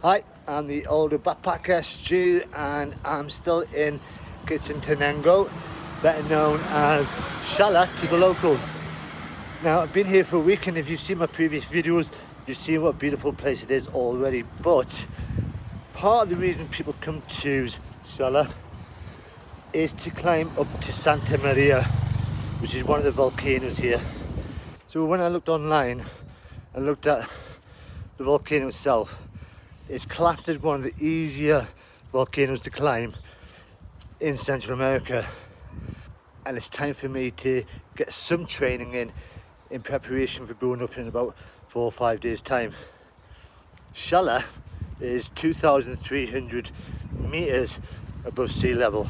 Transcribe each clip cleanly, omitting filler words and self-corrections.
Hi, I'm the older backpacker Stu, and I'm still in Quetzaltenango, better known as Xela to the locals. Now, I've been here for a week, and if you've seen my previous videos, you've seen what a beautiful place it is already. But part of the reason people come to Xela is to climb up to Santa Maria, which is one of the volcanoes here. So when I looked online and looked at the volcano itself, it's classed as one of the easier volcanoes to climb in Central America. And it's time for me to get some training in preparation for going up in about 4 or 5 days time. Xela is 2,300 meters above sea level.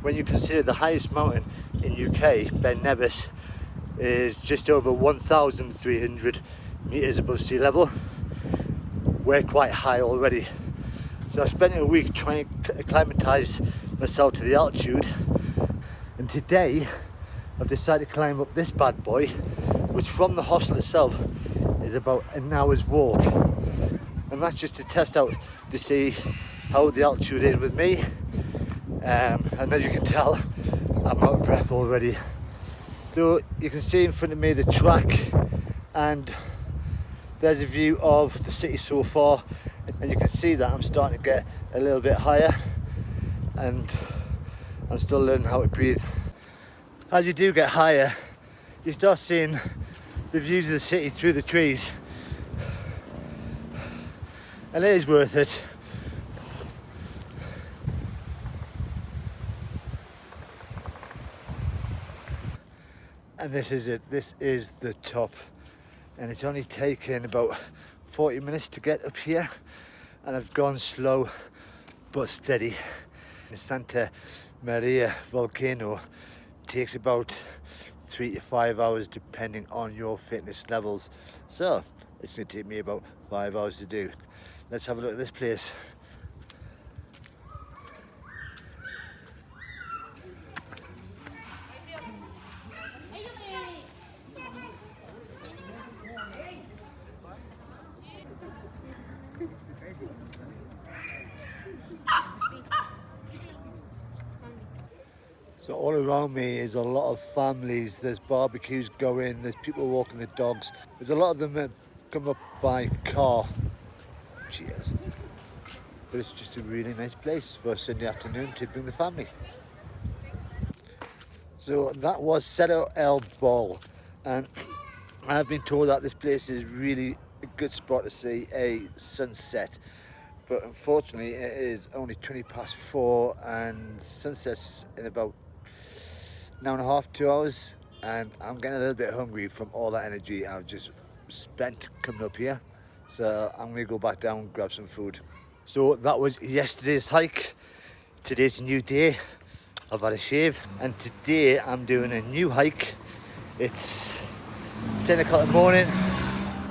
When you consider the highest mountain in UK, Ben Nevis, is just over 1,300 meters above sea level. We're quite high already. So I spent a week trying to acclimatise myself to the altitude, and today I've decided to climb up this bad boy, which from the hostel itself is about an hour's walk. And that's just to test out to see how the altitude is with me. And as you can tell, I'm out of breath already. So you can see in front of me the track, and there's a view of the city so far, and you can see that I'm starting to get a little bit higher, and I'm still learning how to breathe. As you do get higher, you start seeing the views of the city through the trees, and it is worth it. And this is it, this is the top. And it's only taken about 40 minutes to get up here, and I've gone slow but steady. The Santa María Volcano takes about 3 to 5 hours depending on your fitness levels, so it's going to take me about 5 hours to do. Let's have a look at this place. So all around me is a lot of families. There's barbecues going, there's people walking their dogs. There's a lot of them that come up by car. Cheers. But it's just a really nice place for a Sunday afternoon to bring the family. So that was Cerro El Baúl, and I've been told that this place is really a good spot to see a sunset. But unfortunately it is only 20 past 4 and sunset's in about an hour and a half, 2 hours, and I'm getting a little bit hungry from all that energy I've just spent coming up here. So I'm gonna go back down and grab some food. So that was yesterday's hike. Today's a new day. I've had a shave, and today I'm doing a new hike. It's 10 o'clock in the morning,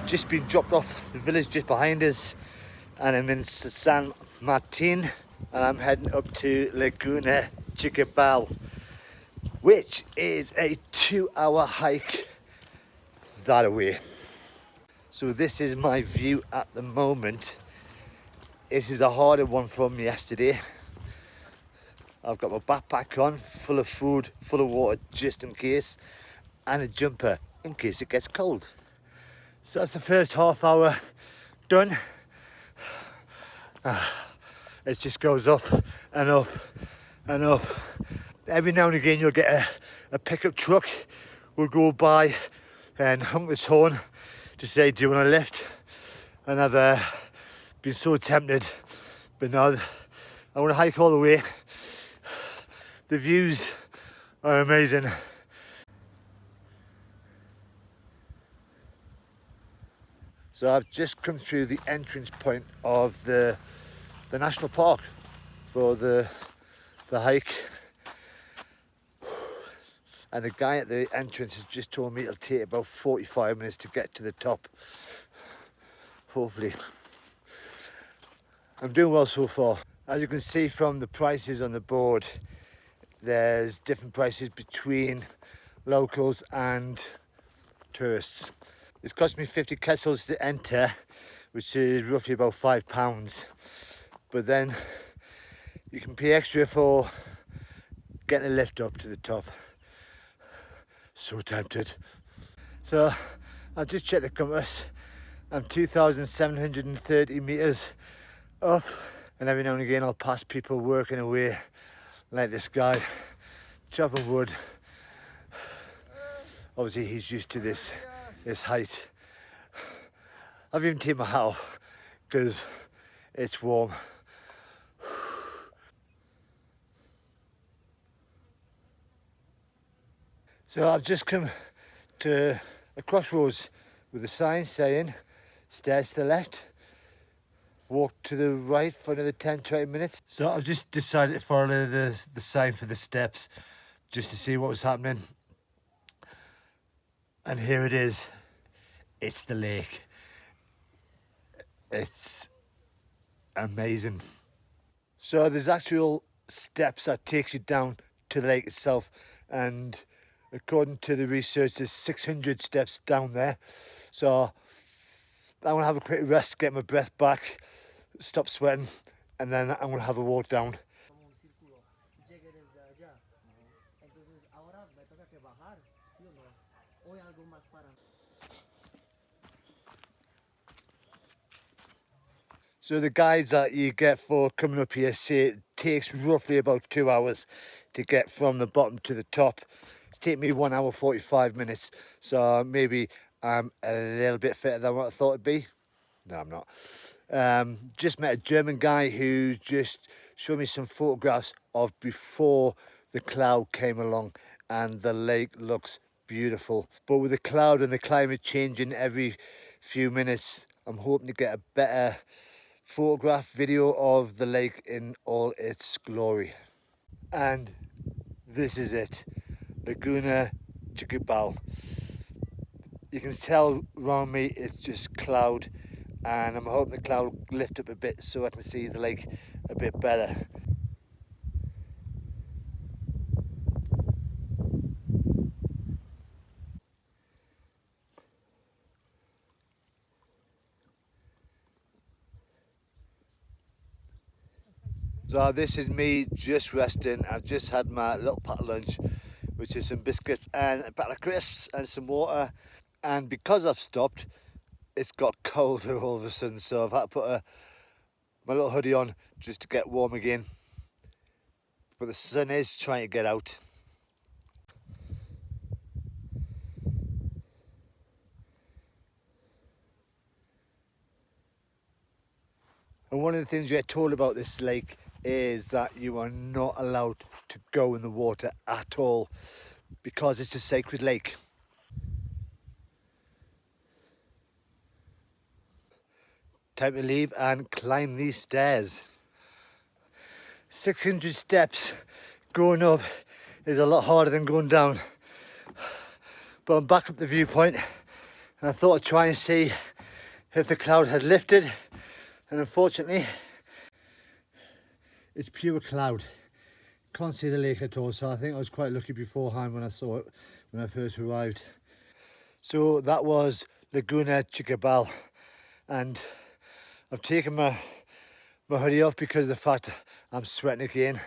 just been dropped off the village just behind us, and I'm in San Martin, and I'm heading up to Laguna Chicabal, which is a 2-hour hike that away. So this is my view at the moment. This is a harder one from yesterday. I've got my backpack on, full of food, full of water just in case, and a jumper in case it gets cold. So that's the first half hour done. It just goes up and up and up. Every now and again you'll get a pickup truck will go by and honk its horn to say, do you want a lift? And I've been so tempted, but no, I want to hike all the way. The views are amazing. So I've just come through the entrance point of the national park for the hike. And the guy at the entrance has just told me it'll take about 45 minutes to get to the top. Hopefully. I'm doing well so far. As you can see from the prices on the board, there's different prices between locals and tourists. It's cost me 50 quetzals to enter, which is roughly about £5. But then you can pay extra for getting a lift up to the top. So tempted. So I've just checked the compass. I'm 2,730 meters up, and every now and again I'll pass people working away like this guy, chopping wood. Obviously he's used to this height. I've even taken my hat off because it's warm. So I've just come to a crossroads with a sign saying stairs to the left, walk to the right for another 10-20 minutes. So I've just decided to follow the sign for the steps just to see what was happening. And here it is. It's the lake. It's amazing. So there's actual steps that takes you down to the lake itself, and according to the research there's 600 steps down there. So I'm gonna have a quick rest, get my breath back, stop sweating, and then I'm gonna have a walk down. So the guides that you get for coming up here say it takes roughly about 2 hours to get from the bottom to the top. It's taken me 1 hour 45 minutes, so maybe I'm a little bit fitter than what I thought it'd be. No, I'm not. Just met a German guy who just showed me some photographs of before the cloud came along, and the lake looks beautiful. But with the cloud and the climate changing every few minutes, I'm hoping to get a better photograph video of the lake in all its glory. And this is it, Laguna Chicabal. You can tell around me it's just cloud, and I'm hoping the cloud will lift up a bit so I can see the lake a bit better. So this is me just resting. I've just had my little pack of lunch, which is some biscuits and a pack of crisps and some water. And because I've stopped, it's got colder all of a sudden, so I've had to put my little hoodie on just to get warm again. But the sun is trying to get out. And one of the things you get told about this lake is that you are not allowed to go in the water at all because it's a sacred lake. Time to leave and climb these stairs. 600 steps going up is a lot harder than going down. But I'm back up the viewpoint, and I thought I'd try and see if the cloud had lifted, and unfortunately it's pure cloud. Can't see the lake at all, so I think I was quite lucky beforehand when I saw it when I first arrived. So that was Laguna Chicabal, and I've taken my hoodie off because of the fact I'm sweating again,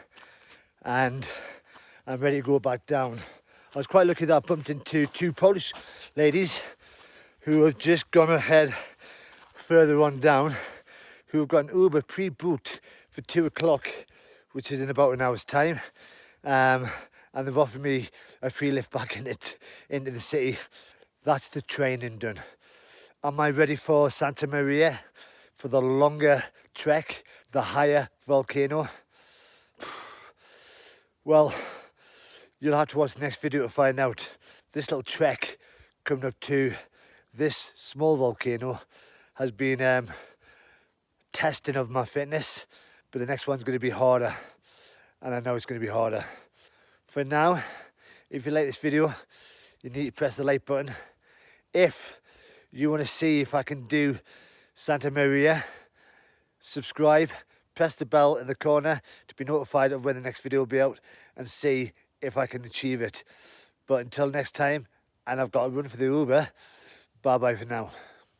and I'm ready to go back down. I was quite lucky that I bumped into two Polish ladies who have just gone ahead further on down, who have got an Uber pre-booked for 2 o'clock, which is in about an hour's time. And they've offered me a free lift back into the city. That's the training done. Am I ready for Santa Maria, for the longer trek, the higher volcano? Well, you'll have to watch the next video to find out. This little trek coming up to this small volcano has been testing of my fitness, but the next one's going to be harder, and I know it's going to be harder. For now, if you like this video, you need to press the like button. If you want to see if I can do Santa Maria, subscribe, press the bell in the corner to be notified of when the next video will be out, and see if I can achieve it. But until next time, and I've got to run for the Uber, bye bye for now.